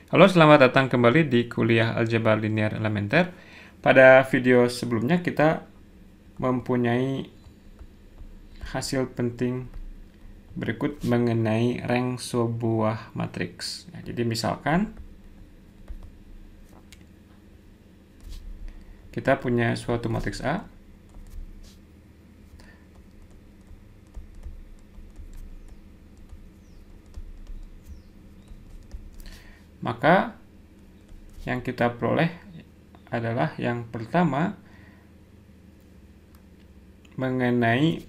Halo, selamat datang kembali di kuliah aljabar linear elementer. Pada video sebelumnya kita mempunyai hasil penting berikut mengenai rank sebuah matriks. Ya, jadi misalkan kita punya suatu matriks A. Maka yang kita peroleh adalah yang pertama mengenai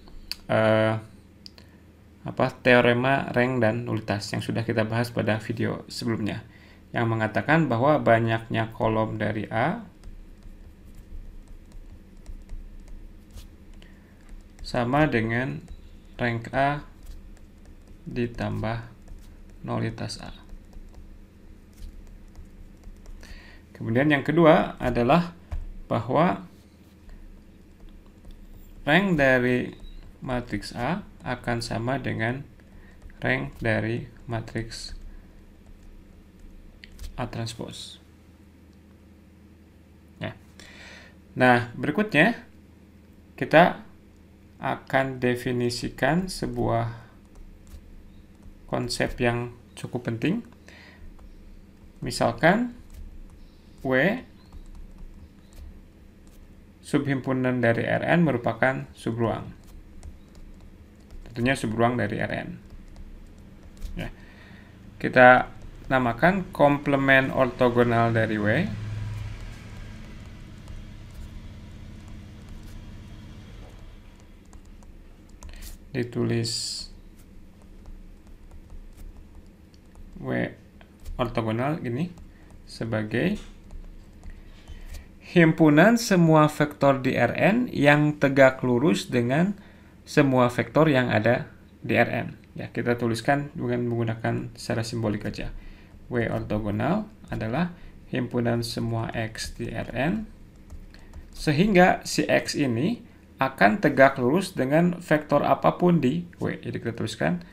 teorema rank dan nulitas yang sudah kita bahas pada video sebelumnya, yang mengatakan bahwa banyaknya kolom dari A sama dengan rank A ditambah nulitas A. Kemudian yang kedua adalah bahwa rank dari matriks A akan sama dengan rank dari matriks A transpose. Ya. Nah, berikutnya kita akan definisikan sebuah konsep yang cukup penting. Misalkan W subhimpunan dari Rn merupakan subruang. Tentunya subruang dari Rn. Ya. Kita namakan komplement ortogonal dari W ditulis W ortogonal ini sebagai himpunan semua vektor di Rn yang tegak lurus dengan semua vektor yang ada di Rn. Ya, kita tuliskan dengan menggunakan secara simbolik aja. W ortogonal adalah himpunan semua X di Rn, sehingga si X ini akan tegak lurus dengan vektor apapun di W. Jadi kita tuliskan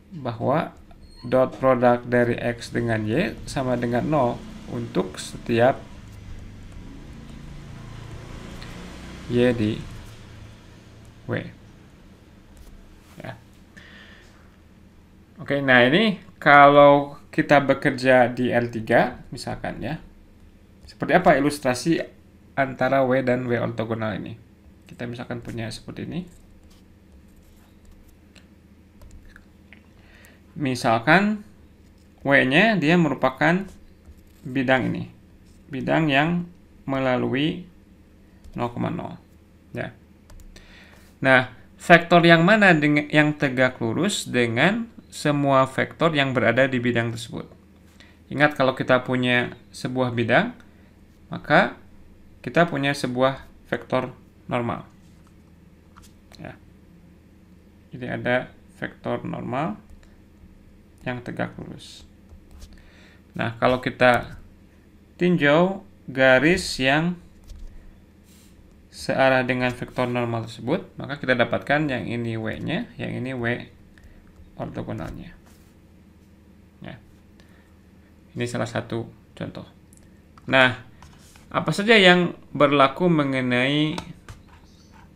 bahwa dot produk dari X dengan Y sama dengan 0 untuk setiap Y di W. Ya. Oke, nah ini kalau kita bekerja di L3 misalkan ya, seperti apa ilustrasi antara W dan W ortogonal ini? Kita misalkan punya seperti ini. Misalkan W-nya dia merupakan bidang ini. Bidang yang melalui 0,0. Ya. Nah, vektor yang mana yang tegak lurus dengan semua vektor yang berada di bidang tersebut? Ingat, kalau kita punya sebuah bidang, maka kita punya sebuah vektor normal. Ya. Jadi ada vektor normal yang tegak lurus. Nah, kalau kita tinjau garis yang searah dengan vektor normal tersebut, maka kita dapatkan yang ini W-nya, yang ini W ortogonalnya. Ya. Ini salah satu contoh. Nah, apa saja yang berlaku mengenai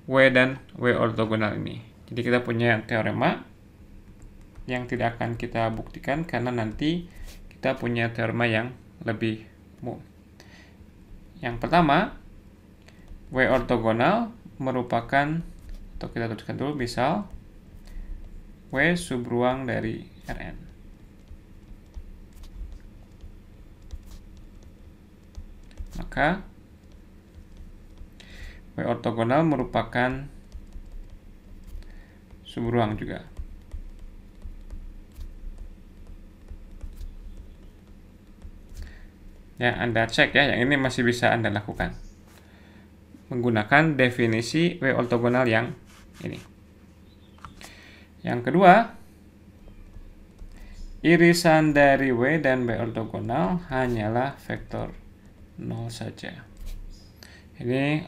W dan W ortogonal ini? Jadi kita punya teorema yang tidak akan kita buktikan karena nanti kita punya teorema yang lebih umum. Yang pertama, W ortogonal merupakan, atau kita tuliskan dulu, misal W subruang dari Rn. Maka W ortogonal merupakan subruang juga. Ya, Anda cek ya, yang ini masih bisa Anda lakukan menggunakan definisi W ortogonal yang ini. Yang kedua, irisan dari W dan W ortogonal hanyalah vektor 0 saja. Ini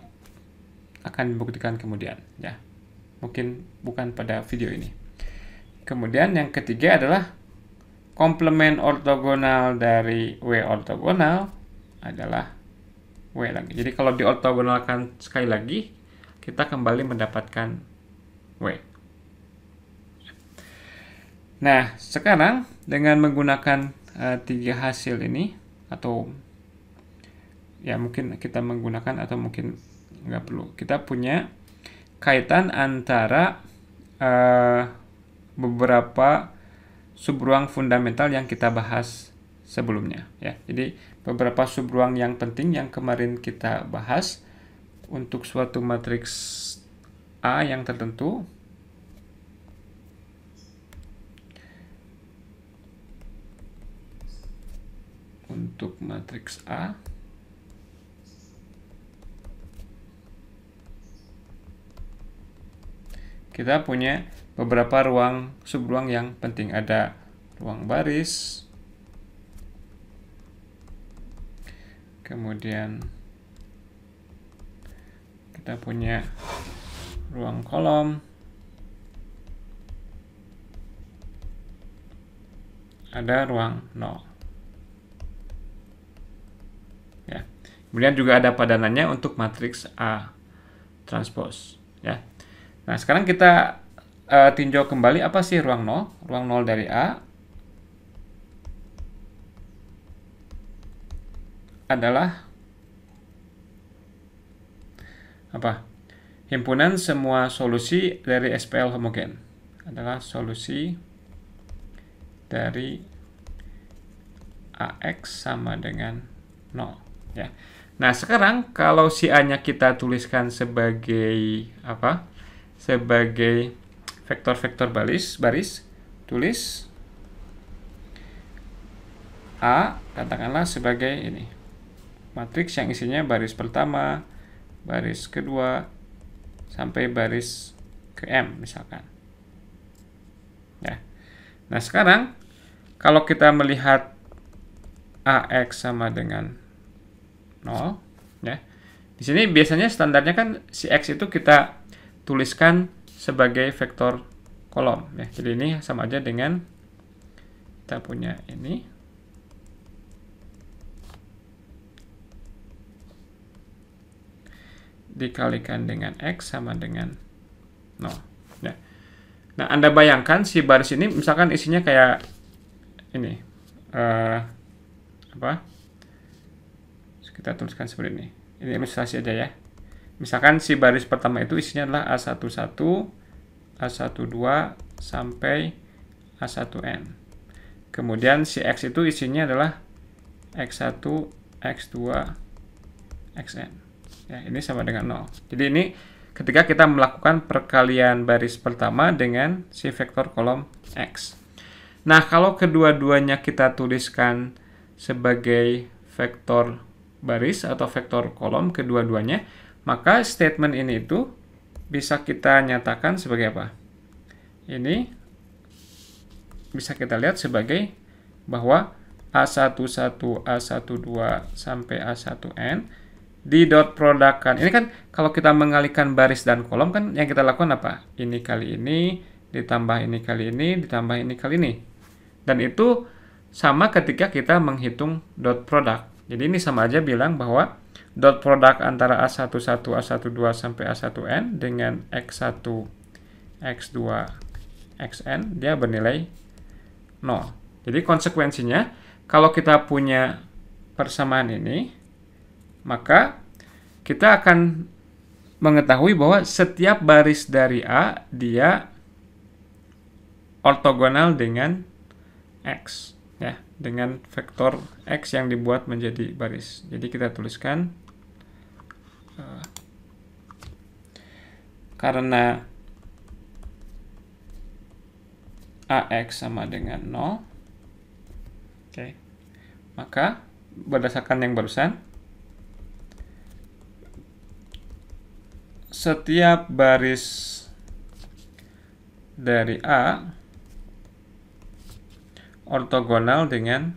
akan dibuktikan kemudian ya. Mungkin bukan pada video ini. Kemudian yang ketiga adalah komplement ortogonal dari W ortogonal adalah W lagi. Jadi kalau diortogonalkan sekali lagi, kita kembali mendapatkan W. Nah, sekarang dengan menggunakan tiga hasil ini, atau ya mungkin kita menggunakan atau mungkin nggak perlu, kita punya kaitan antara beberapa subruang fundamental yang kita bahas sebelumnya ya. Jadi beberapa subruang yang penting yang kemarin kita bahas untuk suatu matriks A yang tertentu. Untuk matriks A kita punya beberapa subruang yang penting. Ada ruang baris, kemudian kita punya ruang kolom, ada ruang nol. Ya. Kemudian juga ada padanannya untuk matriks A transpose. Ya. Nah, sekarang kita tinjau kembali apa sih ruang nol? Ruang nol dari A adalah apa? Himpunan semua solusi dari SPL homogen. Adalah solusi dari AX sama dengan 0. Ya. Nah, sekarang kalau si A-nya kita tuliskan sebagai apa? Sebagai vektor-vektor baris, tulis A, katakanlah sebagai ini. Matriks yang isinya baris pertama, baris kedua, sampai baris ke M misalkan. Ya. Nah, sekarang kalau kita melihat AX sama dengan 0 ya. Di sini biasanya standarnya kan si X itu kita tuliskan sebagai vektor kolom ya. Jadi ini sama aja dengan kita punya ini dikalikan dengan X sama dengan 0 ya. Nah, Anda bayangkan si baris ini misalkan isinya kayak ini apa? Kita tuliskan seperti ini. Ini ilustrasi aja ya. Misalkan si baris pertama itu isinya adalah A11, A12 sampai A1N. Kemudian si X itu isinya adalah X1, X2, Xn. Ya, ini sama dengan 0. Jadi ini ketika kita melakukan perkalian baris pertama dengan si vektor kolom X. Nah, kalau kedua-duanya kita tuliskan sebagai vektor baris atau vektor kolom kedua-duanya, maka statement ini itu bisa kita nyatakan sebagai apa? Ini bisa kita lihat sebagai bahwa A11, A12 sampai A1N di dot produkkan. Ini kan kalau kita mengalihkan baris dan kolom kan yang kita lakukan apa? Ini kali ini, ditambah ini kali ini, ditambah ini kali ini. Dan itu sama ketika kita menghitung dot product. Jadi ini sama aja bilang bahwa dot product antara A11, A12 sampai A1N dengan X1, X2, Xn dia bernilai 0. Jadi konsekuensinya kalau kita punya persamaan ini, maka kita akan mengetahui bahwa setiap baris dari A dia ortogonal dengan X ya, dengan vektor X yang dibuat menjadi baris. Jadi kita tuliskan karena AX sama dengan 0, oke, maka berdasarkan yang barusan, setiap baris dari A ortogonal dengan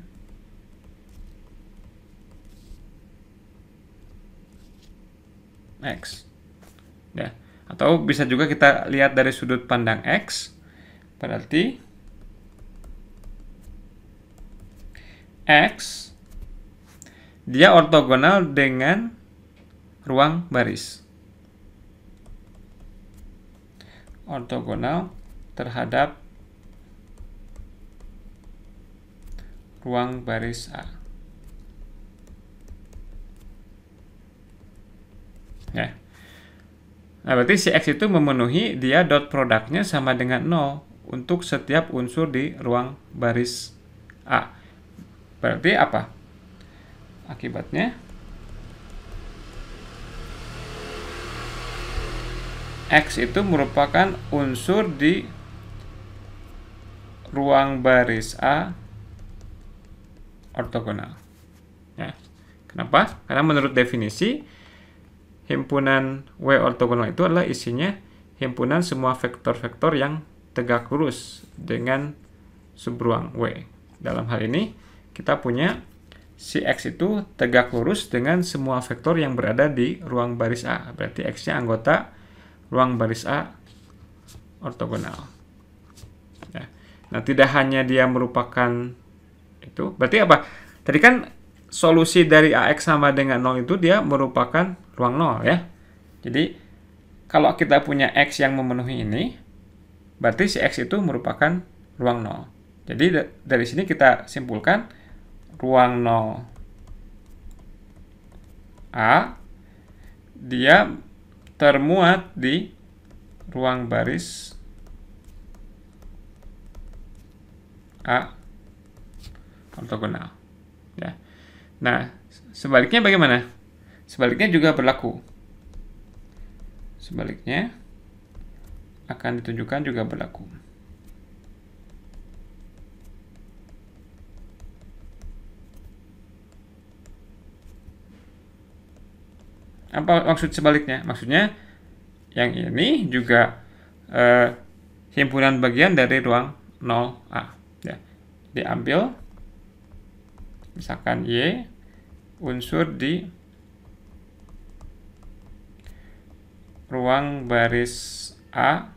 X ya. Atau bisa juga kita lihat dari sudut pandang X, berarti X dia ortogonal dengan ruang baris. Ortogonal terhadap ruang baris A. Ya. Nah, berarti si X itu memenuhi dia dot produknya sama dengan 0 untuk setiap unsur di ruang baris A. Berarti apa? Akibatnya X itu merupakan unsur di ruang baris A ortogonal. Ya. Kenapa? Karena menurut definisi himpunan W ortogonal itu adalah isinya himpunan semua vektor-vektor yang tegak lurus dengan subruang W. Dalam hal ini kita punya si X itu tegak lurus dengan semua vektor yang berada di ruang baris A. Berarti X-nya anggota ruang baris A ortogonal. Ya. Nah, tidak hanya dia merupakan itu, berarti apa? Tadi kan solusi dari AX sama dengan 0 itu dia merupakan ruang 0 ya. Jadi kalau kita punya X yang memenuhi ini, berarti si X itu merupakan ruang 0. Jadi dari sini kita simpulkan ruang 0 A dia termuat di ruang baris A ortogonal. Ya. Nah, sebaliknya bagaimana? Sebaliknya juga berlaku. Sebaliknya akan ditunjukkan juga berlaku. Apa maksud sebaliknya? Maksudnya yang ini juga himpunan bagian dari ruang 0A. Ya. Diambil misalkan Y unsur di ruang baris A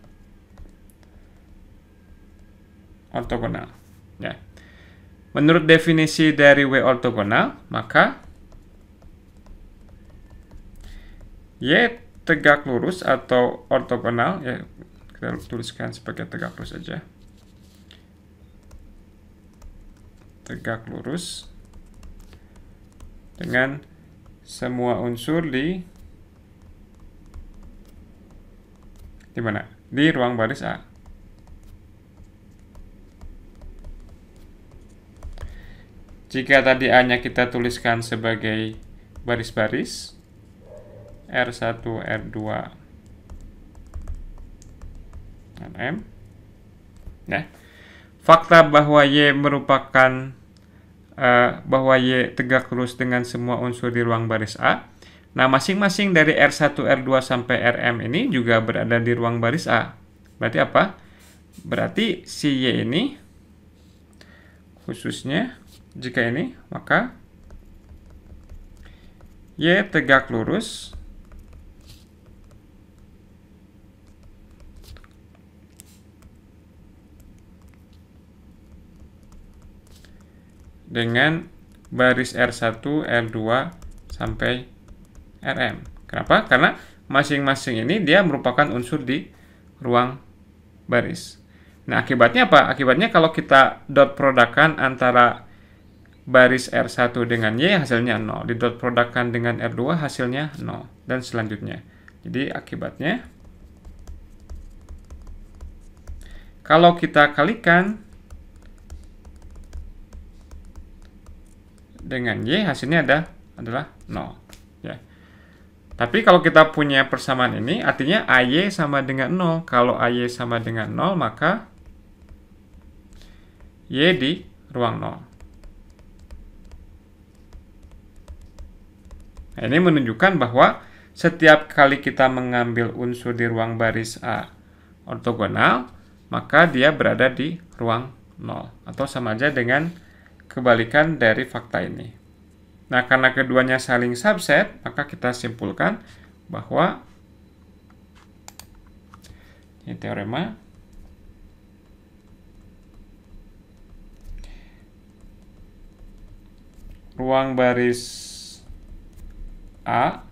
ortogonal. Ya. Menurut definisi dari W ortogonal, maka Y tegak lurus atau ortogonal, ya kita tuliskan sebagai tegak lurus saja. Tegak lurus dengan semua unsur di mana? Di ruang baris A. Jika tadi A-nya kita tuliskan sebagai baris-baris R1, R2, dan M. Nah, fakta bahwa Y merupakan bahwa Y tegak lurus dengan semua unsur di ruang baris A. Nah, masing-masing dari R1, R2 sampai Rm ini juga berada di ruang baris A. Berarti apa? Berarti si Y ini, khususnya jika ini, maka Y tegak lurus dengan baris R1, R2 sampai Rm. Kenapa? Karena masing-masing ini dia merupakan unsur di ruang baris. Nah, akibatnya apa? Akibatnya kalau kita dot produkkan antara baris R1 dengan Y, hasilnya 0. Di dot produkkan dengan R2, hasilnya 0. Dan selanjutnya. Jadi, akibatnya kalau kita kalikan dengan Y, hasilnya adalah 0. Ya. Tapi kalau kita punya persamaan ini, artinya AY sama dengan 0. Kalau AY sama dengan 0, maka Y di ruang 0. Nah, ini menunjukkan bahwa setiap kali kita mengambil unsur di ruang baris A ortogonal, maka dia berada di ruang 0. Atau sama aja dengan kebalikan dari fakta ini. Nah, karena keduanya saling subset, maka kita simpulkan bahwa ini teorema ruang baris A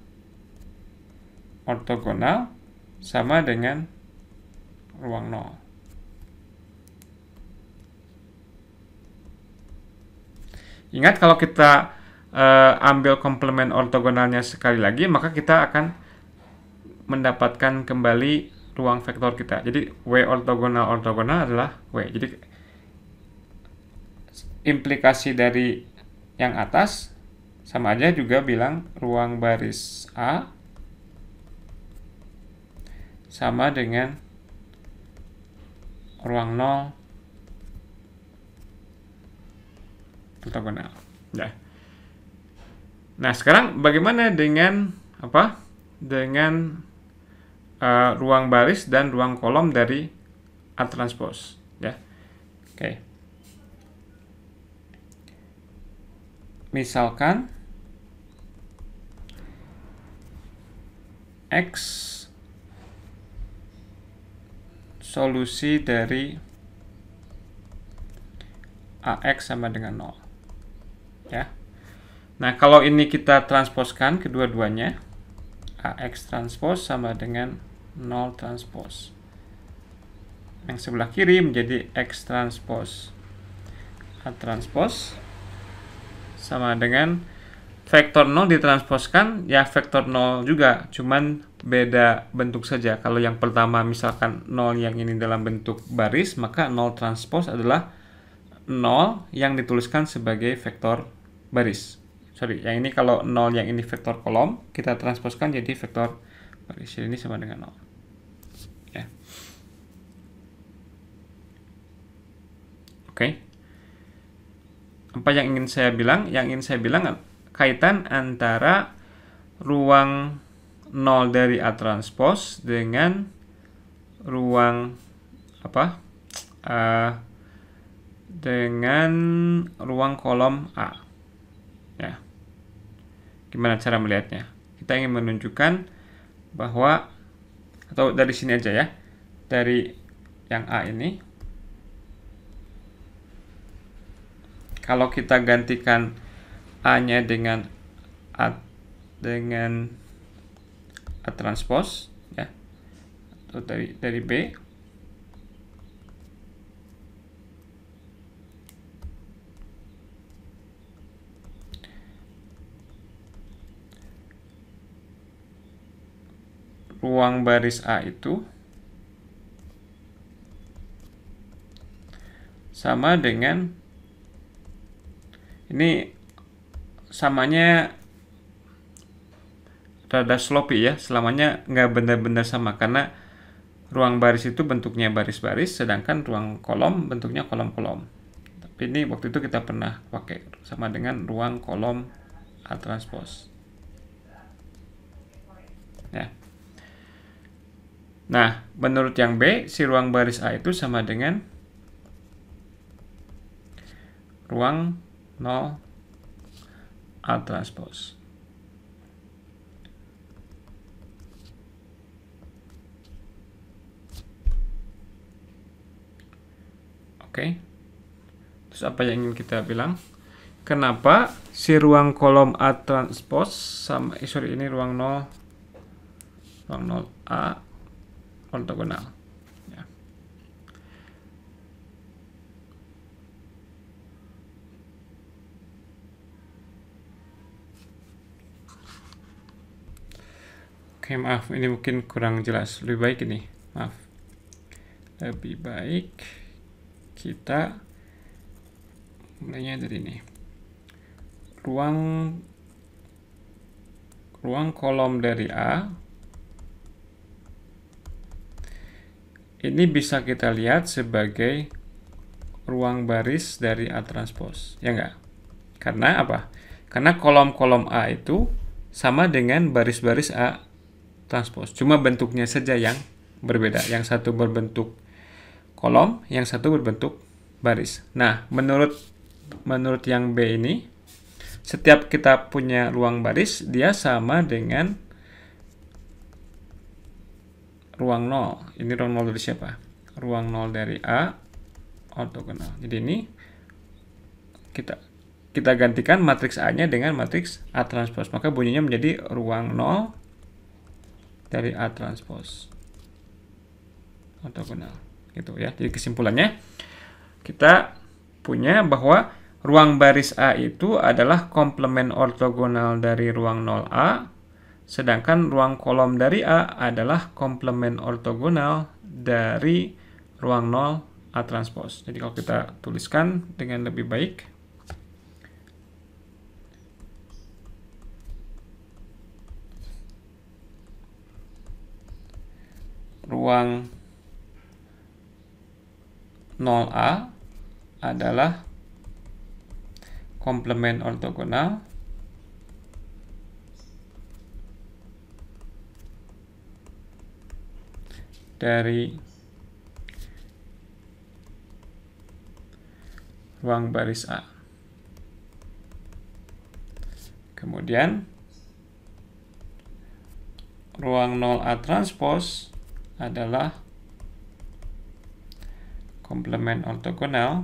ortogonal sama dengan ruang 0. Ingat, kalau kita ambil komplement ortogonalnya sekali lagi, maka kita akan mendapatkan kembali ruang vektor kita. Jadi W ortogonal adalah W. Jadi implikasi dari yang atas sama aja juga bilang ruang baris A sama dengan ruang 0 ortogonal. Ya. Nah, sekarang bagaimana dengan apa? Dengan ruang baris dan ruang kolom dari A transpose, ya. Oke. Misalkan X solusi dari AX sama dengan 0. Ya. Nah, kalau ini kita transposkan kedua-duanya, AX transpose sama dengan 0 transpose. Yang sebelah kiri menjadi X transpose A transpose sama dengan vektor 0 ditransposkan, ya vektor 0 juga, cuman beda bentuk saja. Kalau yang pertama misalkan 0 yang ini dalam bentuk baris, maka 0 transpose adalah 0 yang dituliskan sebagai vektor baris. Sorry, yang ini kalau 0 yang ini vektor kolom, kita transposkan jadi vektor baris. Ini sama dengan 0. Ya. Oke. Apa yang ingin saya bilang? Yang ingin saya bilang kaitan antara ruang 0 dari A transpose dengan ruang apa? Dengan ruang kolom A. Ya. Gimana cara melihatnya? Kita ingin menunjukkan bahwa, atau dari sini aja ya, dari yang A ini, kalau kita gantikan A-nya dengan A transpose, ya, atau dari B, ruang baris A itu sama dengan, ini samanya rada sloppy ya, selamanya nggak benar-benar sama, karena ruang baris itu bentuknya baris-baris, sedangkan ruang kolom bentuknya kolom-kolom. Tapi ini waktu itu kita pernah pakai sama dengan ruang kolom A transpose. Ya. Nah, menurut yang B, si ruang baris A itu sama dengan ruang 0 A transpose. Oke. Terus apa yang ingin kita bilang? Kenapa si ruang kolom A transpose sama, ini ruang 0 A ortogonal. Ya. Oke, maaf, ini mungkin kurang jelas. Lebih baik ini, maaf. Lebih baik kita mulainya dari ini. Ruang kolom dari A ini bisa kita lihat sebagai ruang baris dari A transpose, ya enggak? Karena apa? Karena kolom-kolom A itu sama dengan baris-baris A transpose, cuma bentuknya saja yang berbeda. Yang satu berbentuk kolom, yang satu berbentuk baris. Nah, menurut yang B ini, setiap kita punya ruang baris, dia sama dengan ruang 0. Ini ruang 0 dari siapa? Ruang 0 dari A ortogonal. Jadi ini kita kita gantikan matriks A-nya dengan matriks A transpose. Maka bunyinya menjadi ruang 0 dari A transpose ortogonal. Gitu ya. Jadi kesimpulannya kita punya bahwa ruang baris A itu adalah komplement ortogonal dari ruang 0A, sedangkan ruang kolom dari A adalah komplement ortogonal dari ruang 0 A transpose. Jadi kalau kita tuliskan dengan lebih baik, ruang 0A adalah komplement ortogonal dari ruang baris A. Kemudian ruang 0A transpose adalah komplement ortogonal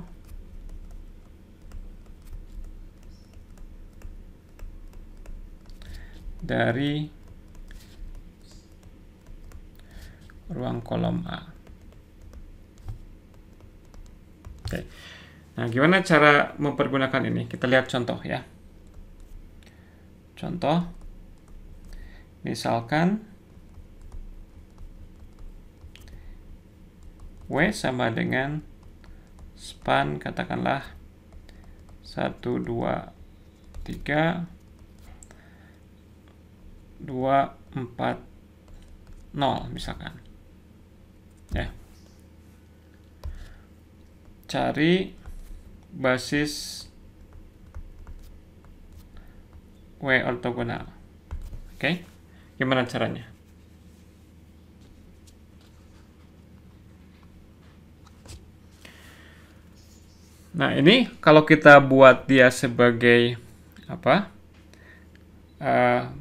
dari ruang kolom A. Oke. Nah, gimana cara mempergunakan ini? Kita lihat contoh ya. Contoh, misalkan W sama dengan span katakanlah 1, 2, 3, 2, 4, 0 misalkan. Ya. Cari basis W ortogonal. Oke. Gimana caranya? Nah, ini kalau kita buat dia sebagai apa?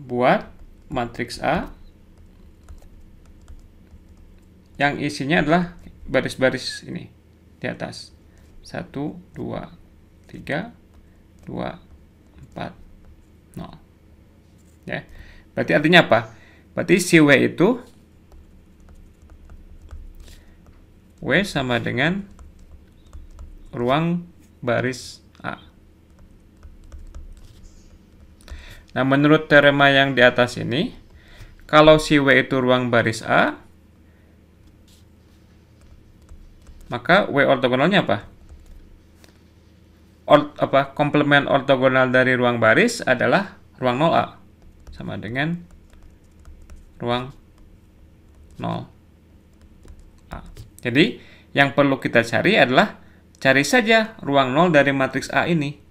Buat matriks A yang isinya adalah baris-baris ini di atas. 1, 2, 3, 2, 4, 0. Ya. Berarti artinya apa? Berarti si W itu W sama dengan ruang baris A. Nah, menurut teorema yang di atas ini, kalau si W itu ruang baris A, maka W ortogonalnya apa? Komplement ortogonal dari ruang baris adalah ruang 0A. Sama dengan ruang 0A. Jadi, yang perlu kita cari adalah cari saja ruang 0 dari matriks A ini.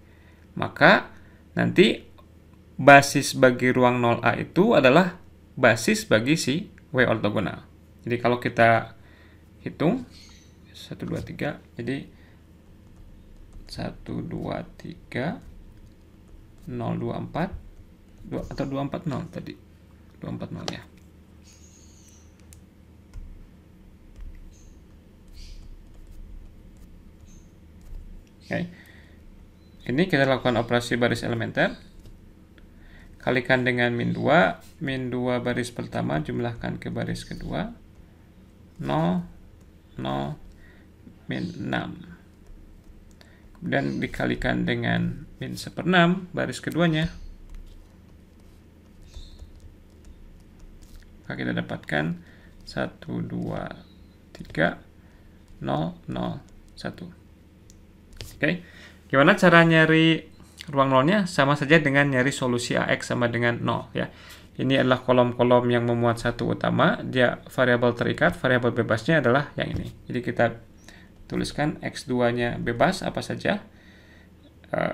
Maka nanti basis bagi ruang 0A itu adalah basis bagi si W ortogonal. Jadi kalau kita hitung 1, 2, 3, jadi 1, 2, 3, 0, 2, 4, 2, atau 2, 4, 0 tadi. 2, 4, 0 ya. Oke. Ini kita lakukan operasi baris elementer. Kalikan dengan min 2. Min 2 baris pertama jumlahkan ke baris kedua. 0, 0, min 6. Kemudian dikalikan dengan min 1/6 baris keduanya. Maka kita dapatkan 1, 2, 3, 0, 0, 1. Oke, gimana cara nyari ruang 0-nya? Sama saja dengan nyari solusi AX sama dengan 0 ya. Ini adalah kolom-kolom yang memuat satu utama, dia variabel terikat, variabel bebasnya adalah yang ini. Jadi kita tuliskan X2-nya bebas apa saja,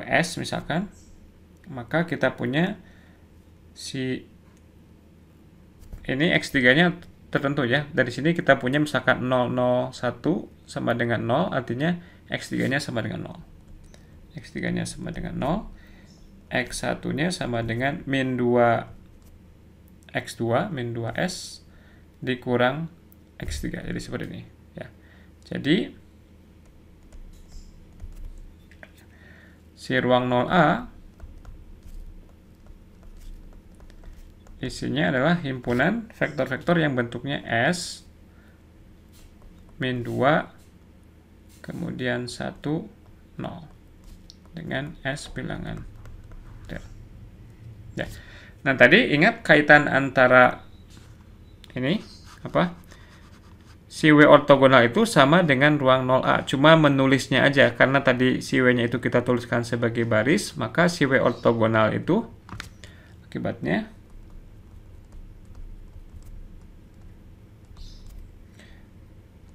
S misalkan, maka kita punya si ini X3-nya tertentu ya. Dari sini kita punya misalkan 0, 0, 1 sama dengan 0, artinya X3-nya sama dengan 0. X3-nya sama dengan 0. X1-nya sama dengan min 2 X2, min 2S dikurang X3. Jadi seperti ini. Ya. Jadi, si ruang 0A isinya adalah himpunan vektor-vektor yang bentuknya S min 2 kemudian 1 0 dengan S bilangan del. Ya. Nah, tadi ingat kaitan antara ini apa? Si W ortogonal itu sama dengan ruang 0A, cuma menulisnya aja karena tadi si W-nya itu kita tuliskan sebagai baris, maka si W ortogonal itu akibatnya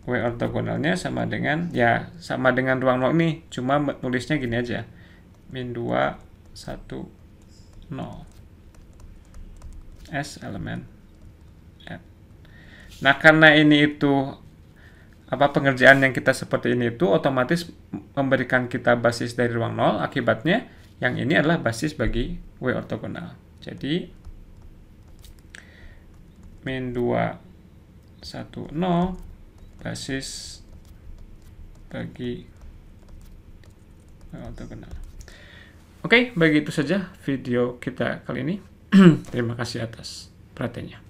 W ortogonalnya sama dengan, ya sama dengan ruang 0 nih, cuma nulisnya gini aja, min 2, 1, 0, S elemen N. Nah, karena ini itu pengerjaan yang kita seperti ini itu otomatis memberikan kita basis dari ruang 0, akibatnya yang ini adalah basis bagi W ortogonal. Jadi, min 2, 1, 0, basis bagi ortogonal. Oke, begitu saja video kita kali ini. Terima kasih atas perhatiannya.